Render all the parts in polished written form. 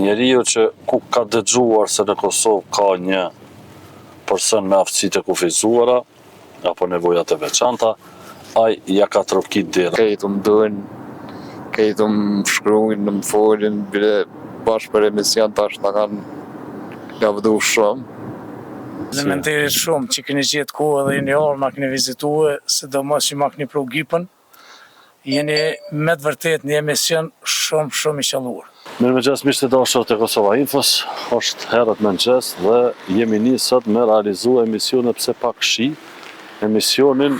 Njeriu që ku ka dëgjuar se në Kosovë ka një person me aftësitë e kufizuara apo nevojat e veçanta, ai ja ka trokit dera. Këtu më dojnë, këtu më shkruajnë, më folin, bile bashkë për emision tash na kanë lavdu shumë. Faleminderit shumë që keni gjetë kohë dhe jeni ardhur ma keni vizitue, sidomos që ma keni pru Gipën. Jeni me të vërtet një emision shumë i qalluar. Mirëmëngjes miqtë e dashur të Kosova Infos, është herët mëngjes dhe jemi nisur me realizuar emisione pse pak shi, emisionin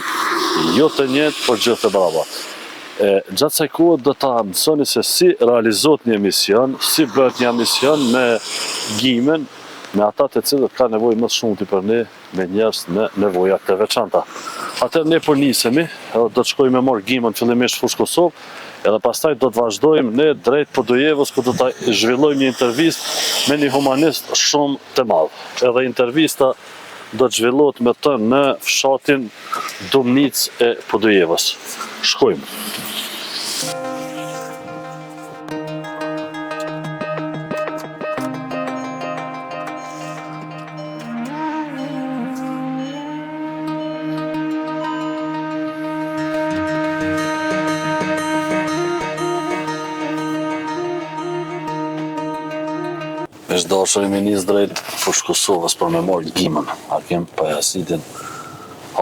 jo të njëjtë por gjithë të barabartë. Gjatë kësaj kohe do ta mësoni se si realizohet një emision, si bëhet një emision me gimen, me ata të cilët ka nevojë më shumë për ne, me njerëz me nevoja të veçanta. Atëherë ne po nisemi, do të shkojmë me marr gimën fillimisht fushë Kosovë, edhe pastaj do të vazhdojmë ne drejt Podujevës ku do ta zhvillojmë një intervistë me një humanist shumë të madh. Edhe intervista do të zhvillohet me të në fshatin Dumnic e Podujevës. Shkojmë. Është dashur me nis drejt fushë Kosovës për me marrë gimën. Hakim Pajasitin,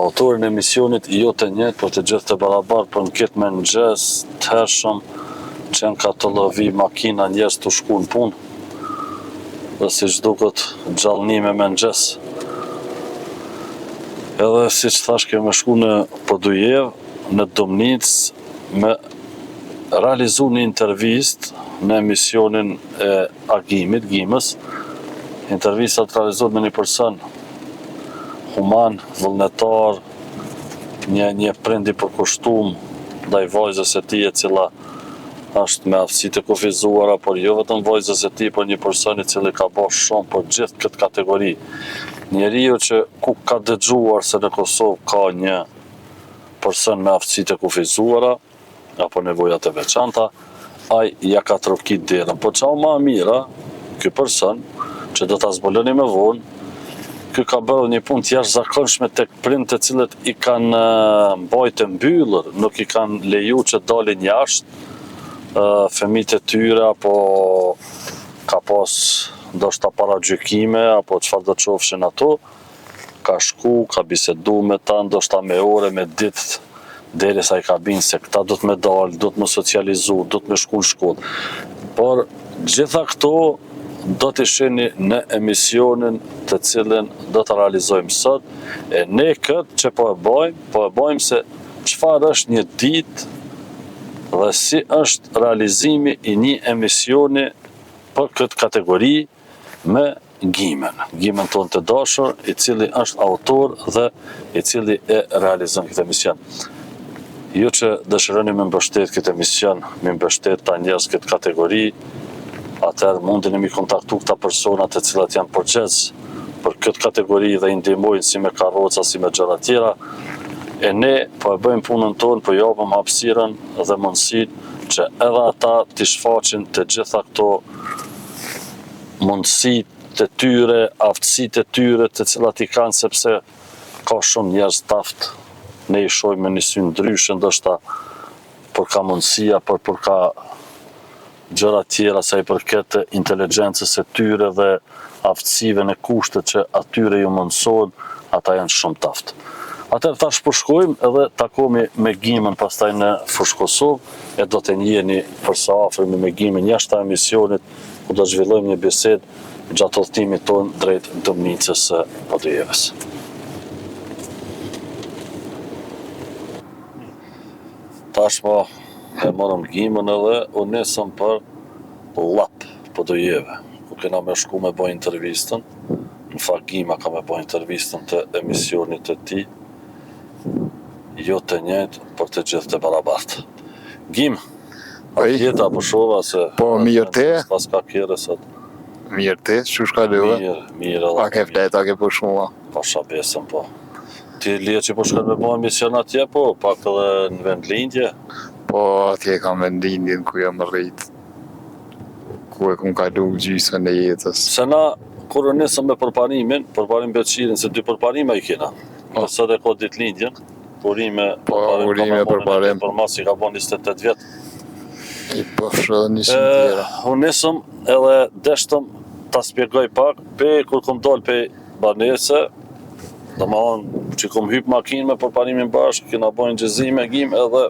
autorin e emisionit jo të njëjtë, por të gjithë të barabartë, për në këtë mëngjes të hershëm që ka të lëvi makina njerëz të shku në punë. Dhe siç duket gjallënime mëngjes. Edhe siç thash kemi shku në Podujevë, në Dumnic me realizu një intervistë në emisionin e agimit, gimës. Intervista të realizohet me një person human, vullnetar, një prind i përkushtuar ndaj vajzës së tij e cila është me aftësitë e kufizuara, por jo vetëm vajzës së tij, por një person i cili ka bërë shumë për gjithë këtë kategori. Njeriu që ku ka dëgjuar se në Kosovë ka një person me aftësitë e kufizuara apo nevojat e veçanta, ai ja ka trokit derën. Po çao më mira, ky person që do ta zbuloni më vonë, ky ka bërë një punë të jashtëzakonshme tek prindët të cilët i kanë mbajtë mbyllur, nuk i kanë leju që dalin jashtë, fëmijët e tyre apo ka pas ndoshta paragjykime apo çfarë do të qofshin ato, ka shku, ka bisedu me ta, ndoshta me ore, me ditë, derisa i ka binë se këta do të me dalë, do të me socializu, do të me shku në shkollë. Por gjitha këto do të shihni në emisionin të cilin do të realizojmë sot. E ne këtë që po e bëjmë se çfarë është një ditë dhe si është realizimi i një emisioni për këtë kategori me gimën tonë të dashur, i cili është autor dhe i cili e realizon këtë emision. Ju që dëshironi me mbështet këtë emision, me mbështet ta njerëz këtë kategori, atëherë mundeni mi kontaktu këta persona të cilat janë përgjegjës për këtë kategori dhe i ndihmojnë si me karroca, si me gjëra tjera. E ne po e bëjmë punën tonë, po japim hapësirën dhe mundësinë që edhe ata të shfaqin të gjitha këto mundësitë të tyre, aftësitë e tyre të cilat i kanë, sepse ka shumë njerëz taft. Ne i shohim me një sy ndryshe, ndoshta për ka mundësia, për ka gjëra tjera sa i përket inteligjencës së tyre dhe aftësive në kushtet që atyre ju mundësohen, ata janë shumë taft. Atëherë tash po shkojmë edhe takohemi me gimën pastaj në fushë Kosovë e do të njiheni përsa afërmi me gimën jashtë emisionit ku do zhvillojmë një bisedë gjatë udhëtimit tonë drejt Dumnicës së Podujevës. Tashmo e morëm gimën edhe u nisëm për Llap, Podujevë, ku kena me shku me bëj intervistën. Në fakt gima ka me bëj intervistën të emisionit të tij, jo të njëjtë, por të gjithë të barabartë. Gim, a jeta apo shova se Po mirë te? Pas ka kjerë sot. Mirë te, çu shka dëve? Mirë. A ke flet, a ke po shumë? Po shabesëm po. Ti lije që po shkën me bëj emision atje, po pak edhe në vend lindje. Po atje kam vendindjen ku jam rrit. ku e kum kalu gjysmën e jetës. Se na, kur nisëm me përparimin Beqqirin, se 2 përparime i kena. Nëse dhe ko ditëlindjen, urime përparim. Për mas i ka bon 28 vjet. I përshë dhe 100 tjera. Unë nisëm edhe deshtëm ta spjegoj pak, kur kom dal pe banese, domethënë që kom hyp makinë me përparimin bashkë, kena bojnë gjëzime, gjim edhe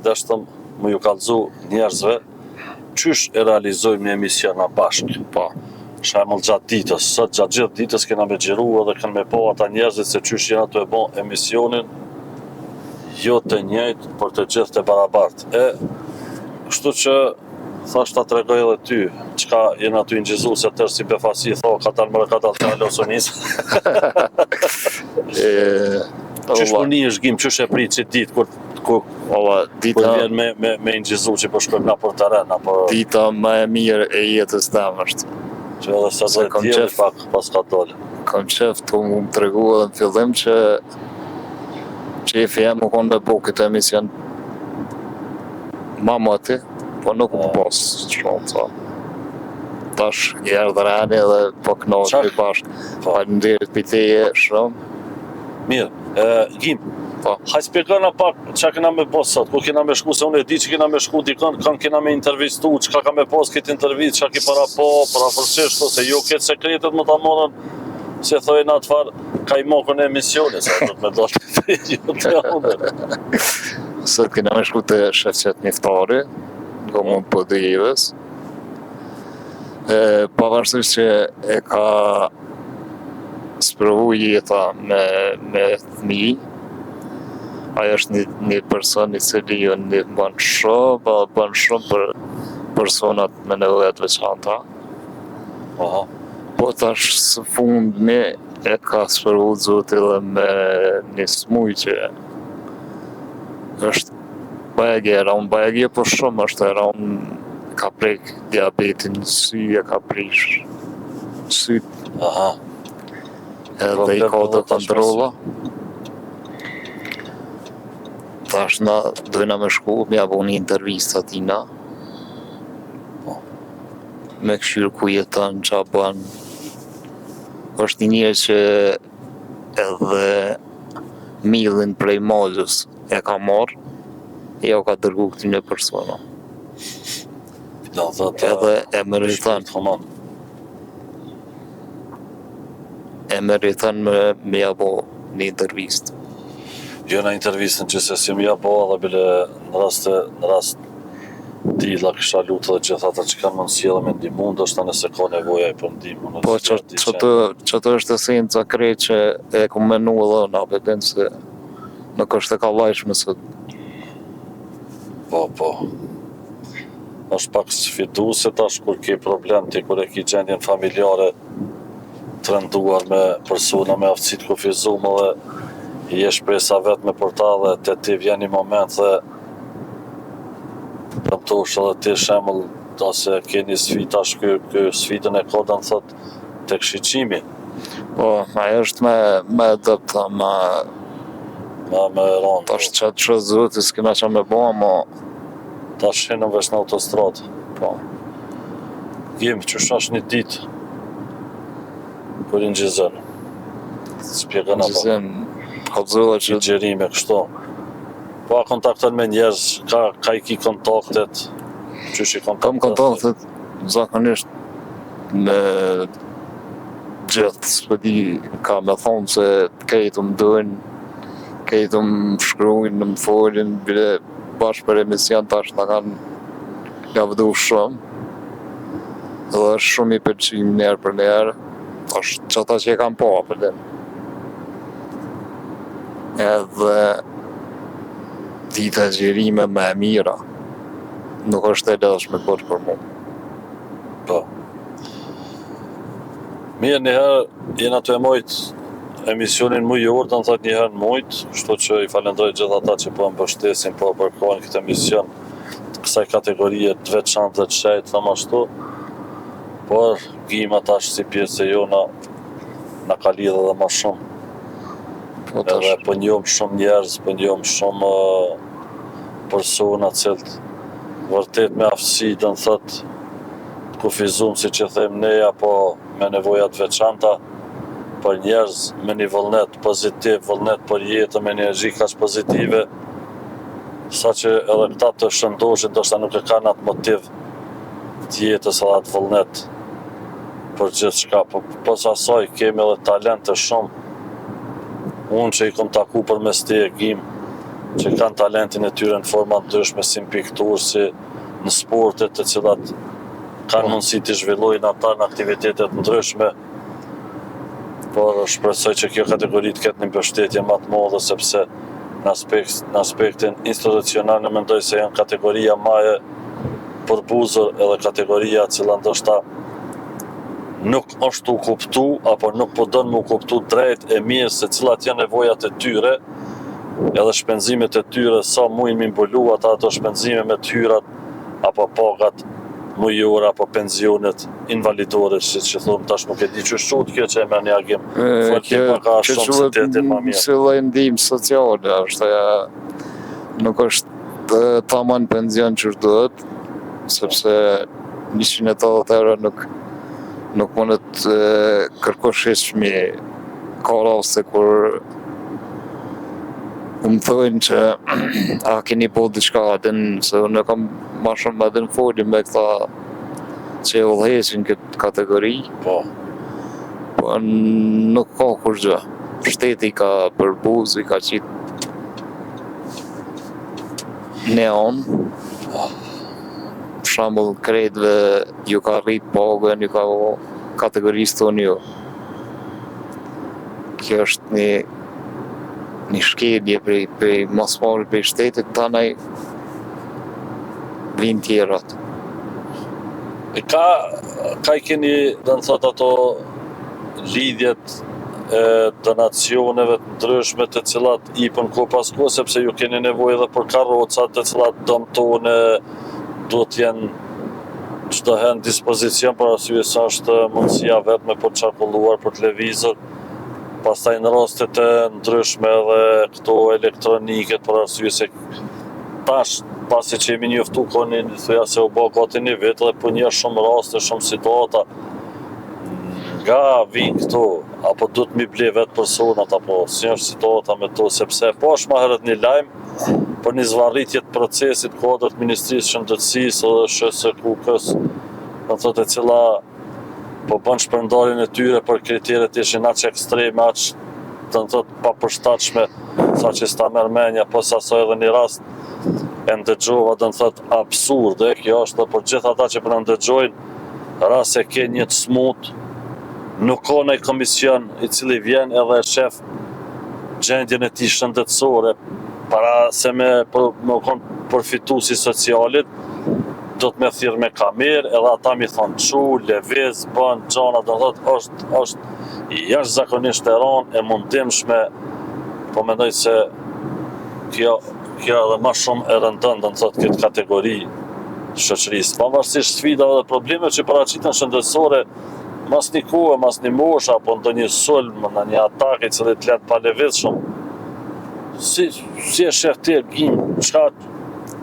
deshtëm më ju kallëzu njerëzve qysh e realizojmë një emisiona bashkë. Po. Shembull gjatë ditës, sot gjatë gjithë ditës kena me xhiru edhe kanë me po ata njerëzit se qysh jena të e bon emisionin jo të njëjtë, por të gjithë të barabartë. Kështu që thash ta tregoj edhe ty, çka jena ty ngjizu se tërë si befasi tho, ka dalë mërë ka dalë të alosonis. Qysh puni është gjim, qysh e prit që ditë, kur vjen me ngjizu që po shkojmë na për teren, apo... Dita më e mirë e jetës tam është. Që edhe sa dhe tjerë pak pas ka dalë. Kam qef të mu më tregu edhe në fillim që qefi jam u konë me po këtë emision ma moti, po nuk më pas shumë, sa. Tash, njerë dhe rani edhe po knoqë për bashkë. Faleminderit për teje shumë. Mirë, Gjim, po. hajt spjegona pak çka kena me pas sot, ku kena me shku, se unë e di që kena me shku dikon, kanë kena me intervistu, çka ka me pas këtë intervist, çka ki para përshesht, ose jo këtë sekretet më ta monën, se thojnë atë farë, ka i mokën e emisionit, sa do të me doshtë Sot kena me shku të shefqet Miftari, nga mund për dhejves. Pavarësisht që e ka sprovu jeta me thmi, ajo është një person i cili ju një bën shumë për personat me nevojat veçanta. Po tash së fundmi e ka sprovu zoti edhe me një smuj që është bajegje po shumë është ka prek diabetin në sy, e ka prish syt. Edhe i ka të kontrolla. Tash na dojna me shku, me jabo një intervjist atina. Me këshyrë ku jeton, qa bën. Është një njerë që edhe millin prej malës e ka marrë, e jo ka dërgu këti një persona. Edhe e meriton me jabo një intervjist. Jo në intervjistën që se si më jabo, edhe bile në rast tilla kisha lutë dhe gjithë ata që kanë mundësi edhe me ndihmu, ndoshta nëse ka nevoja i për ndihmë. Po çato është esenca krejt që e ku menu edhe në apetën se nuk është e ka lajshme sot. Po. Është pak sfiduese tash kur ke problem ti, kur e ke gjendjen familjare të rënduar me persona me aftësi të kufizuar dhe i je shpresa vetë me portale, te ti vjen një moment dhe të thosh edhe ti shembull, ose ke një sfidë tash ky sfidën e kodën thot tek shiqimi. Po, ajo është me adapta, me rënd. Tash çat zoti s'kena qa me bo, ama tash shenëm vesh në autostradë. Po. Gjim, qysh është një ditë kur i ngjizon. Spjegona po. Që gjerime kështu. Po a kontakton me njerëz, ka i ki kontaktet, qysh i kontaktet? Kam kontaktet zakonisht me gjithë, s'pëdi ka me thonë se kejtë më dojnë, kejtë më shkrujnë, më folin, bile bashkë për emision tash në kanë lavdu shumë, edhe është shumë i pëlqim njerë për njerë, është që ata që e kam po për dhe. Edhe dita gjerime me e mira, nuk është e lëshme kërë për mu. Po. Mirë, njëherë jena të e mojt emisionin mu jorë, të në thot njëherë në mojt, kështu që i falendroj gjithë ata që po mbështesin, po përkojnë këtë emision të kësaj kategorie të veçantë dhe të shajtë, thëmë ashtu, por gjima tash si pjesë e jona na ka lidhe dhe ma shumë. Edhe po njohëm shumë njerëz, po njohëm shumë persona cilët vërtet me aftësi, do në thot, kufizum, si që them ne, apo me nevojat veçanta për njerëz me një vullnet pozitiv, vullnet për jetë me energji kaq pozitive, sa që edhe këta të shëndoshin, ndoshta nuk e kanë atë motiv të jetës edhe atë vullnet për gjithçka. Pas asaj kemi edhe talente shumë. Unë që i kom taku përmes te e gjim, që kanë talentin e tyre në forma ndryshme, si në pikturë, si në sportet të cilat kanë mundësi të zhvillojnë ata në aktivitetet ndryshme, por shpresoj që kjo kategori të ketë një mbështetje më të madhe, sepse në aspektin institucional në mendoj se janë kategoria më e përbuzur edhe kategoria cila ndoshta nuk është u kuptu apo nuk po don me u kuptu drejt e mirë se cilat janë nevojat e tyre edhe shpenzimet e tyre, sa mujnë me mbulu ata ato shpenzime me të hyrat apo pagat mujore apo pensionet invalidore, siç që thon tash nuk e di çu shut kjo që e merr një agim. Kjo si lloj ndihmë sociale, është nuk është tamam pension që duhet, sepse 180 euro nuk mundet kërkosh hiçmi. Ka raste kur më thojnë që a keni po diçka adin, se unë kam ma shumë adin foli me këta që e udhëheqin këtë kategori. Po. Po nuk ka kur gjë. Shteti ka përbuz, i ka qitë neon. Për shembull kredve ju ka rrit pagën, ju ka kategorisë tonë ju. Kjo është një shkelje prej mos marrë prej shtetit, tanaj vinë tjerat. Ka i keni, dhe në thot ato lidhjet e donacioneve të ndryshme të cilat i pën ko pas ko, sepse ju keni nevojë edhe për karrocat të cilat dëmtone do t'jenë çdo herë në dispozicion, për arsye se është mundësia vetë me për çarkulluar për televizor. Pastaj në rastet e ndryshme edhe këto elektroniket, për arsye se tash pasi që jemi njoftu konin, thoya se u bë gati një vit dhe po një shumë raste, shumë situata nga vinë këtu, apo du të mi ble vetë personat, apo si është situata me to, sepse po është ma herët një lajm për një zvarritje të procesit kodrët Ministrisë Shëndetësisë dhe SHS-KUK-s, në thotë e cila po bën shpërndarjen e tyre për kriteret ishin aq ekstreme, aq të në thotë pa përshtatshme, sa që s'ta merr mendja, po sa edhe një rast e ndëgjova, do të thotë absurde, kjo është dhe për gjithë ata që po na ndëgjojnë, rast se ke një të smut, nuk ka një komision i cili vjen edhe e shef gjendjen e tij shëndetësore, para se me konë përfituesi socialit, do të me thirr me kamerë, edhe ata mi thonë çu, lëviz, bën gjana, do thotë është jashtëzakonisht e rënë, e mundimshme, po mendoj se kjo edhe më shumë e rëndon, do të thotë këtë kategori shoqërisë. Pavarësisht sfidave dhe problemeve që paraqiten shëndetësore, mas një kohë, mas një moshë, apo ndonjë sulm, në një atak i cili të lënë pa lëvizshëm. Si e shef ti gjim,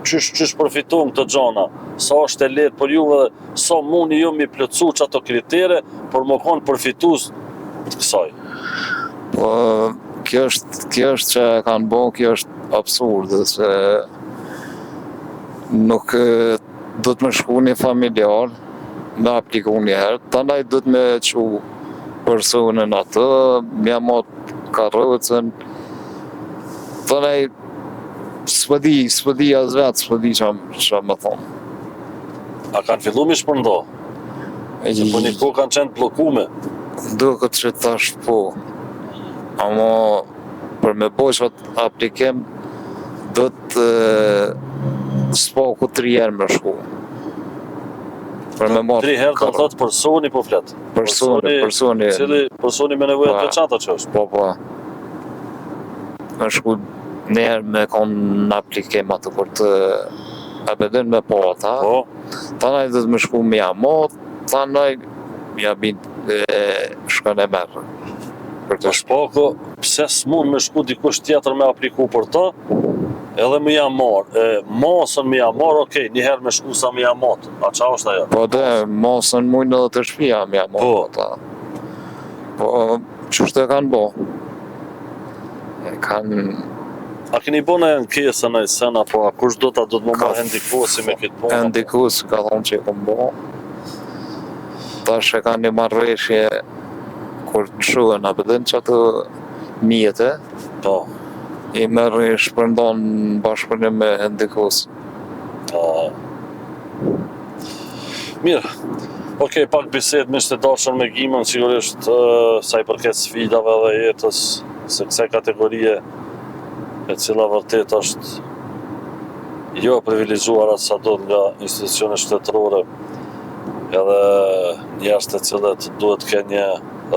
çysh përfitojmë këtë gjana, sa është e lehtë për juve dhe sa mundi ju mi plotësu ato kritere për më konë përfitues të kësaj. Po kjo është që kanë bën, kjo është absurde, se nuk do të më shku një familjar me apliku një herë, tandaj do të me qu personën atë, mja mot karrocën, tandaj s'pëdi as vetë, s'pëdi që më thonë. A kanë fillu mi shpërndo? Se po një kohë kanë qenë blokume? Duket që tash po. Amo për me bojsh atë aplikim, do të s'paku 3 herë me shku. Për me marrë 3 herë do thotë personi po flet. Personi. Cili personi me nevojat të veçanta që është? Po. Me shku një herë me konë në aplikim atë për të abedin me po ata. Po. Tanaj dhe të me shku me jamot, tanaj ja bind shkën e merë. Po shpako, pse s'mund me shku dikush tjetër me apliku për të? Edhe më jam marrë, masën më jam marrë, okej, njëherë me shku sa më jam matë, a qa është ajo? Po dhe, masën mujnë edhe të shpia më jam Po. ata. Po, qështë e kanë bo? E kanë... A keni bo në ankesë në sen, apo a kush do të më marrë ndikosi me këtë punë? Ndikus ka thonë që e kom bo. Tash e kanë një marrëveshje kur të shuën, a përdin që atë mjetë, Po. i merë shpërndon bashkëpunim me ndikus. Mirë, okej, pak bised me të dashur me Gimën, sigurisht sa i përket sfidave dhe jetës, se kësaj kategorie e cila vërtet është jo e privilegjuar atë sa do nga institucione shtetërore, edhe njerëz të cilët duhet të kenë një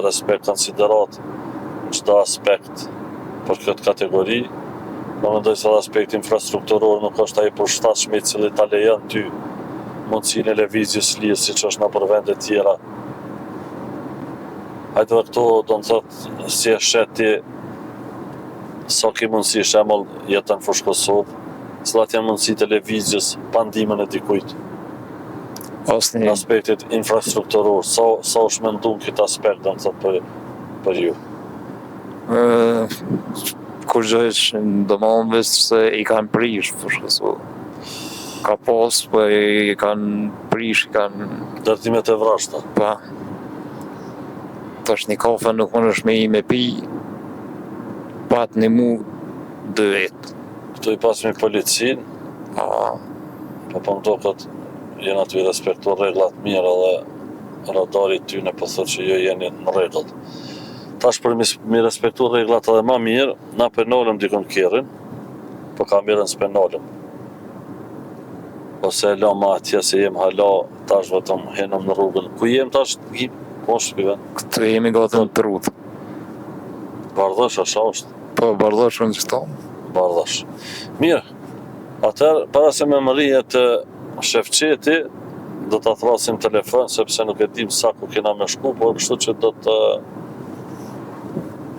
respekt konsiderat në çdo aspekt për këtë kategori. Më mendoj se aspekti infrastrukturor nuk është ai përshtatshëm i cili ta lejon ty mundësinë e lëvizjes lirë siç është në për vende tjera. Hajde dhe këto do më thotë si e shet ti sa ki mundësi shembull jetën në Fushë Kosovë, cilat janë mundësitë e lëvizjes pa ndihmën e dikujt. Asnjë. Aspektit infrastrukturor, sa është mendu në këtë aspekt do më thotë për ju? Kur gjëjsh do më veç se i kanë prish Fushë Kosovë. Ka pas, po i kanë prish, i kanë... Dërtimet e vrashta. Pa. Tash një kafe nuk më është me i me pi, pat një mu 2 vetë. Këtu i pasmi policin, po më do këtë jenë aty respektu rregullat mirë edhe radari tyne po thotë që jo jeni në rregull. Tash për mi respektu rregullat edhe ma mirë, na penolëm dikon kerrin, po ka mirën s'penolëm. Ose e lama atje se jem hala, tash vetëm henëm në rrugën. Ku jem tash, Gjim? Ku është ky vend? Këtu jemi gati në Trut. Bardhësh, asha është? Po, Bardhësh unë qëto. Bardhësh. Mirë, atëherë, para se me më rrihet Shefqeti, do ta thrasim telefon, sepse nuk e dim sa ku kena me shku, por kështu që do të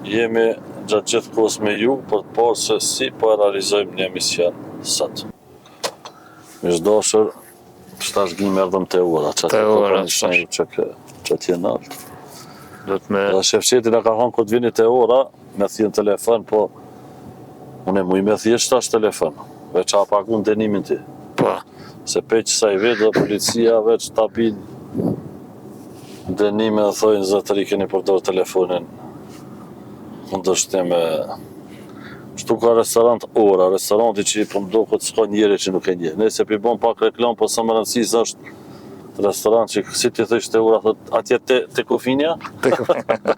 jemi gjatë gjithë kohës me ju, për të parë se si po e realizojmë një emision sot. Mishdashur, shtash Gjim erdhëm te ora, që t'jen altë. Dhe Shefqeti nga ka thonë kur të vini te ora, me thjen telefon, po unë e muj me thjesht tash telefon, veç a pagun dënimin ti. Po. Se peq sa i vetë dhe policia veç ta bin dënime dhe thojnë zotëri keni përdor telefonin. Kundërshtim me... Shtu ka restorant ora, restoranti që i përmdo këtë s'ka njeri që nuk e nje. Nëse pi bon pak reklam, po sa më rëndësisë është restorant që si ti thësht te ora, thot, atje te kufinja? Te kufinja.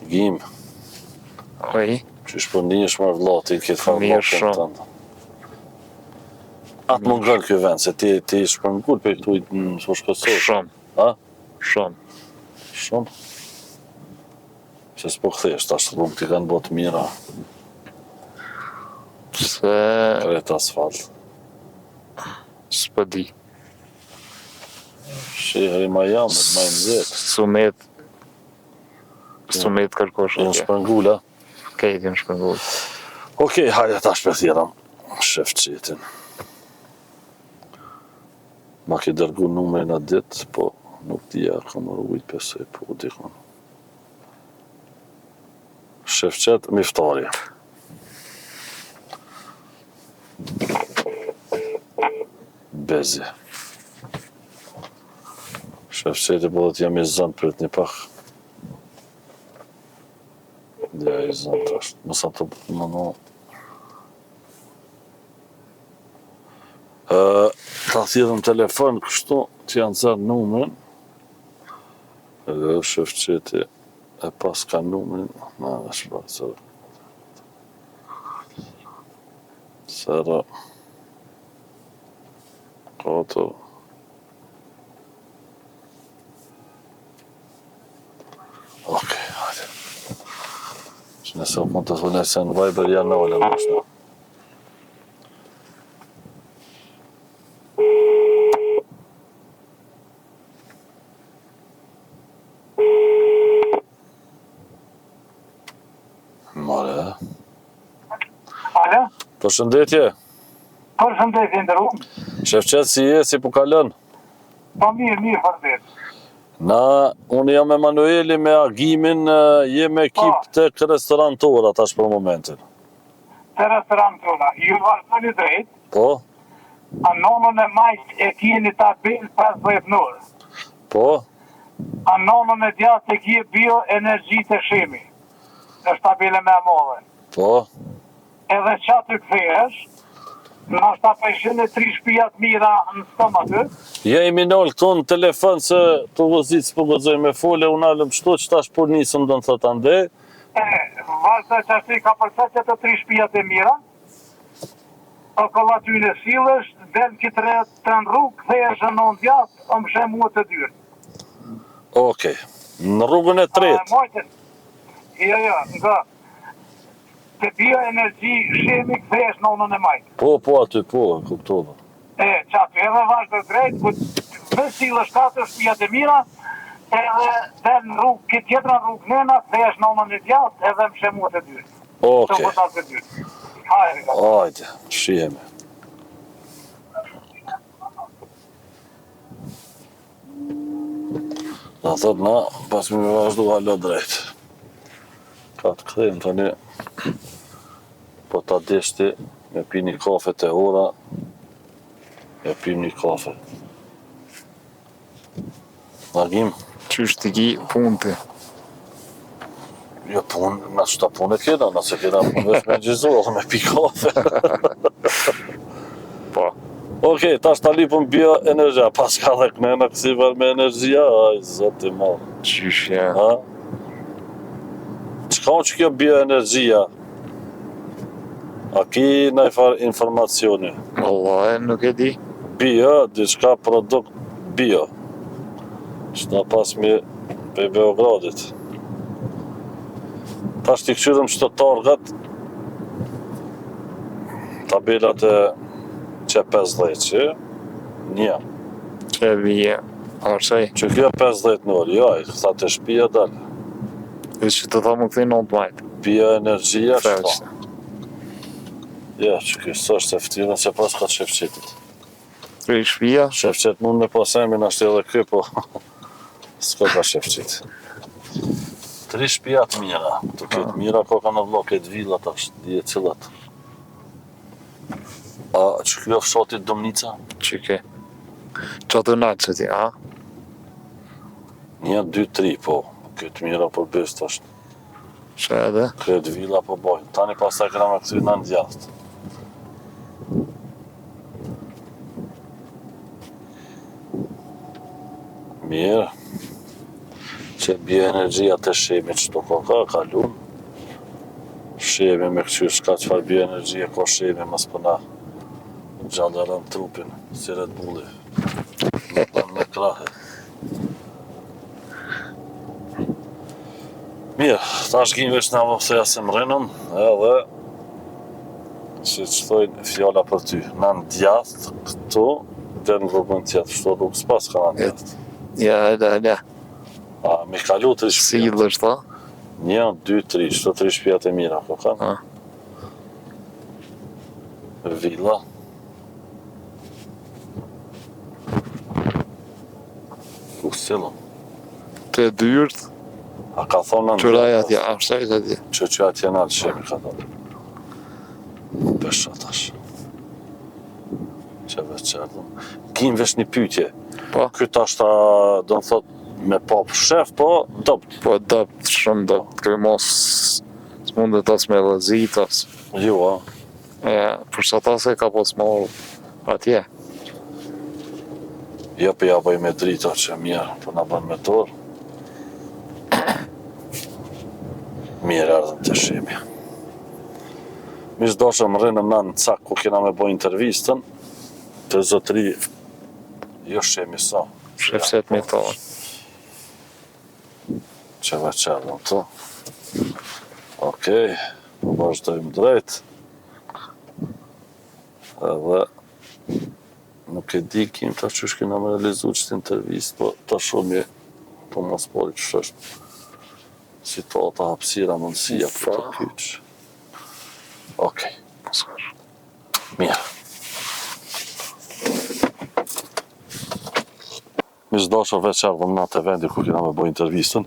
Gjim. Oj. Që shpërnish më vllati, këtë farë vllatin tëndë. Atë më ngëllë kjo vend, se ti shpërngull për këtu në Fushë Kosovë. Shumë. Ha? Shumë. Shumë? Se s'po këthesht, ashtë rrugë t'i kanë botë mira. Se... Kretë asfalt. S'po di. Shihri ma jamet, ma i nëzirë. Sumet kërkosh. Jënë shpërngull, a? Kejt jënë shpërngull. Okej, hajde ta shpërthjeram Shefqetin. Ma ki dërgu numrin atë ditë, po nuk dija kam rrugujt pesoj, po dikon. Shefqet Miftari. Bezi. Shefqeti po dhe t'jam i zënë për të një pak. Dhe i zënë të ashtë. Mësa të më në... Ta thjedhëm telefon kështu, që janë zërë numrin. Edhe Shefqeti e pas ka numrin, na dhe shpërë zërë. Zërë. 4. Okej, hajde. Që nëse mund të thunë se në Viber janë në ole mështë. Përshëndetje. Përshëndetje ndërum. Shefqet, si je, si po kalon? Po mirë, faleminderit. Unë jam Emanueli me agimin, jem ekip tek restorantora tash për momentin. Te restorantora, ju vazhdoni drejt, Po, a nonën e majt e kjeni tabel 50 nërë. po, A nonën e djatë e kje bioenergji të shemi. Është tabele me amove. po. Edhe qatë të këthejesh, nështë ta pëjshin e 3 shpijat mira në stomatë, Je i minol këtu në telefon se të vëzit s'po gëzoj me fole, unë alëm qëto që tash po nisëm do në thot ande. vazhda që ashtu i ka përsa të 3 shpijat e mira, o këlla ty në silësh, del këtë të në rrugë, këthejesh në në djatë, o më shemë muë të dyrë. Okej, në rrugën e tretë. Mojtën, jo, nga të bioenergji shemi këthejesh në nonën e majtë. Po, aty, po, kuptova. Qatë, edhe vazhdo drejt, ku të silësh 4 shpijat e mira, edhe del në rrugë, këtë tjetëra në rrugë nëna, këthejesh në nonën e djatë, edhe më shemë muë të dyrë. Okej, Të vëtat të dyrë. Hajde, hajde, shihemi. Në thot na, pas me vazhdu halo drejt. Ka të këthejmë tani, po ta deshti, me pi një kafe të ora, me pim një kafe. Nagim, Qysh të ki punë ti? jo punë, na qëta punë e kena, nëse kena punë vesh me gjizohë, me pi kafe. Po. Okej, tash ta lipëm bioenergjia, pas ka dhe kënena kësi ver me energjia, aj, zoti ma. Qysh ja. Ha? Qka unë që kjo bioenergjia? A ki nëjfar informacioni? Wallahi, nuk e di. Bio, diçka produkt bio. Qëta pas mi pe Beogradit. Tash t'i këqyrëm qëto targat, tabelat e që 50 që, një. Që vije. Arsej. Që kjo 50 në orë, jaj, këta të shpia dalë. Dhe që të tha më këthi në të majtë. Bioenergjia, shpa. Fevqë. Ja, që kjo së është eftirën se pas ka shefqetit. 3 shpia. Shefqet mund me pasemin ashtë edhe kjo, po s'ka ka shefqet. 3 shpijat mira, të ketë mira, ko ka në vloket villat ashtë, dje cilat. A që kjo fshatit Domnica? Që ke. Qa të natë që ti, a? 1, 2, 3, po. Këtë mira për bëst ashtë. Që edhe? Këtë villa po bojnë. Tani pasaj këna me këty në ndjast. Mirë. Që bioenergjia të shemit që të ka kalun. Shemi me këqyr shka qëfar bioenergjia ka shemi mas përna gjallarën trupin, si Red Bulli. Në përnë me krahe. Mirë, ta është gjim veç në avëfëseja se më rrinën, edhe që që thojnë fjalla për ty. Në ndjath këtu, dhe në rrugën tjetë, shto rrugë s'pas ka në ndjath. Ja, edhe. A, me kalu 3 Si shpijat. dhe shta? 1, 2, 3, shto 3 shpijat e mira, po kanë. Villa. Ku sillëm? Të dyrt. A ka thonë në Qëraj atje, arsej që ti. që atje në alë shemi ka thonë. Pesha tash. Që veç qërëdhëm. Gjim vesh një pytje. Po. Këtë ashta, do në thot, me pop shef, po dopt. Po dopt, shumë dopt. Këj mos s'mundet as me lëzit as. Jo, a. Ja, për sa ta se ka pos marrë atje. Jo për ja bëj me drita që mirë, për na bën me dorë. Mirë ardhëm të shemi. Mish doshëm rrinëm na në cak ku kena me bëj intervistën, të zotëri, jo shemi sa. Shefset me ta. Që veqerdhëm të. Okej, po vazhdojmë drejt. Edhe nuk e di kim ta që shkina me realizu qëtë intervist, po ta shumë po mos pori që është situata hapsira mundësia për të kyç. Okej. Mirë. Miqdasha veç ardhëm na te vendi ku kena me bo intervistën.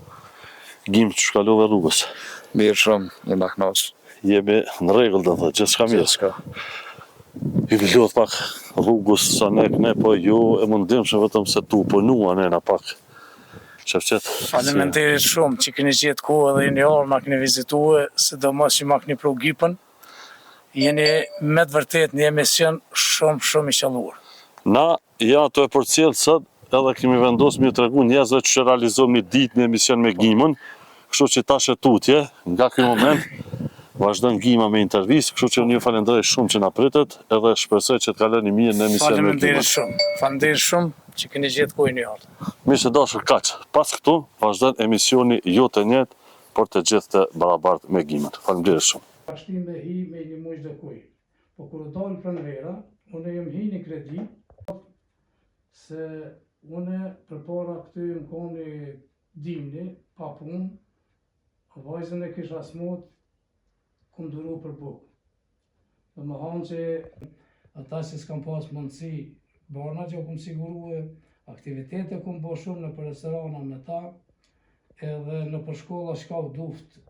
Gjim që shkalove rrugës. Mirë shumë, jena knaqë. Jemi në rregull dhe gjithçka mirë. Gjithçka. I vlodh pak rrugës sa ne po ju e mundimshëm vetëm se tu punua nena pak. Shefqet. Faleminderit shumë që keni gjetë kohë dhe jeni ardhur ma keni vizitue, sidomos që ma keni pru Gipën. Jeni me të vërtet një emision shumë i qelluar. Na ja ato e përcjell sot edhe kemi vendosur mi tregu njerëzve që realizojmë një ditë një emision me Gjimën, kështu që tash e tutje, nga ky moment vazhdon Gjima me intervistë, kështu që unë ju falenderoj shumë që na pritet, edhe shpresoj që të kaloni mirë në emision me Gjimën. Faleminderit shumë që keni gjetë kohën e ardhur. Mirë se dashur kaq. Pas këtu vazhdon emisioni Jo të njëjtë, por të gjithë të barabartë me Gjimën. Faleminderit shumë. Ashtim me hi me një muj dhe kuj. Po kur dalë pranvera, unë jem hi një kredi, se unë përpara këtu më koni dimni, pa punë, vajzën e kisha smut, kum duru për bukë. Dhe më hanë që ata që s'kam pas mundësi, barna që kum sigurue, aktivitete kum bo shumë në për restorana me ta, edhe në për shkolla shka u duft